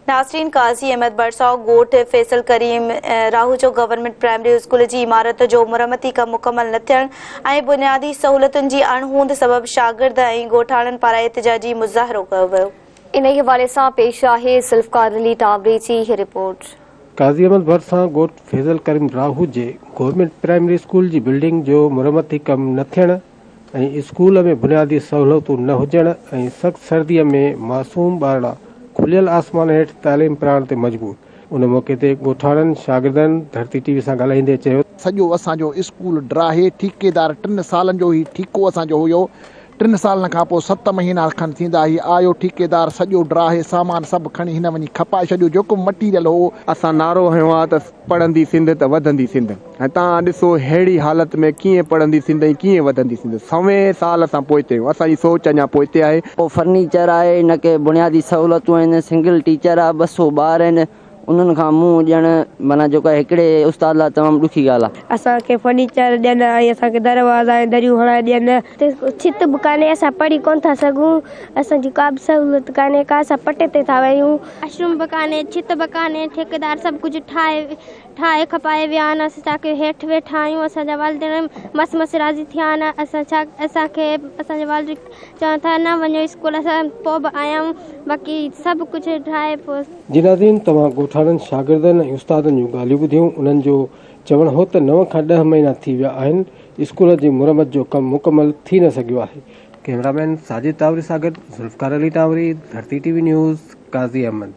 नासरीन, काज़ी अहमद बरसाव गोठ फैसल करीम राहू जो government primary school की इमारत जो मुरम्मती कम मुकम्मल न थियण ऐं बुनियादी सहूलतुनि जी अणहूंद सबब शागिर्द ऐं ॻोठाणनि पारां एहतिजाजी मुज़ाहिरो कयो वियो। इन हवाले सां पेश आहे ज़ुल्फ़कार अली टावरी जी रिपोर्ट। काज़ी अहमद बरसाव गोठ फैसल करीम राहू जे गवर्नमेंट प्राइमरी स्कूल की बिल्डिंग जो मुरम्मती कम न थियण ऐं स्कूल में बुनियादी सहूलतूं न हुजण ऐं सख़्त सर्दीअ में मासूम ॿारड़ा खुलियल आसमान हेठि तालीम पढ़ाइण ते मजबूर। उन मौके ते ॻोठाणनि शागिर्दनि धरती टीवी सां ॻाल्हाईंदे चयो, सॼो असांजो स्कूल ड्राहे ठेकेदार 3 सालनि जो ही ठीको असांजो हुयो। 3 सालनि खां पोइ 7 महीना खनि थींदा ही आयो ठेकेदार, सॼो ड्राहे सामान सभु खणी हिन वञी खपाए छॾियो। जेको मटीरियल हो असां नारो हयो आहे त पढ़ंदी सिंध त वधंदी सिंध, ऐं तव्हां ॾिसो अहिड़ी हालत में कीअं पढ़ंदी सिंध ऐं कीअं वधंदी सिंध। 100 साल असां पोइते आहियूं, असांजी सोच अञा पोइते आहे। पोइ फर्नीचर आहे, न के बुनियादी सहूलतूं आहिनि, सिंगल टीचर आहे, 200 ॿार आहिनि, उन्हनि खां मुंहुं ॾियणु माना जेको हिकिड़े उस्ताद लाइ तमामु ॾुखी ॻाल्हि आहे। असांखे फर्नीचर ॾियनि ऐं असांखे दरवाज़ा ऐं दरियूं हणाए ॾियनि। छित बि कान्हे, असां पढ़ी कोन था सघूं, असांजी का बि सहूलियत कान्हे, का असां पटे ते था वयूं। वॉशरूम बि कान्हे, छित बि कान्हे, ठेकेदार सभु कुझु ठाहे खपाए विया आहिनि। असांखे हेठि वेठा आहियूं, असांजा वालिदैन मस राज़ी थिया आहिनि। असांखे असांजे वालिद चवनि था न वञो स्कूल, असां पोइ बि आया आहियूं, बाक़ी सभु कुझु ठाहे पोइ। जी नाज़रीन, तव्हां ॻोठाणनि शागिर्दनि ऐं उस्तादनि जूं ॻाल्हियूं ॿुधियूं। उन्हनि जो चवणु हो त 9 खां 10 महीना थी विया आहिनि, स्कूल जी मुरम्मत जो कमु मुकमल थी न सघियो आहे। कैमरामैन साजिद टावरी सां गॾु ज़ुल्फ़कार अली टावरी, धरती टीवी न्यूज़, काज़ी अहमद।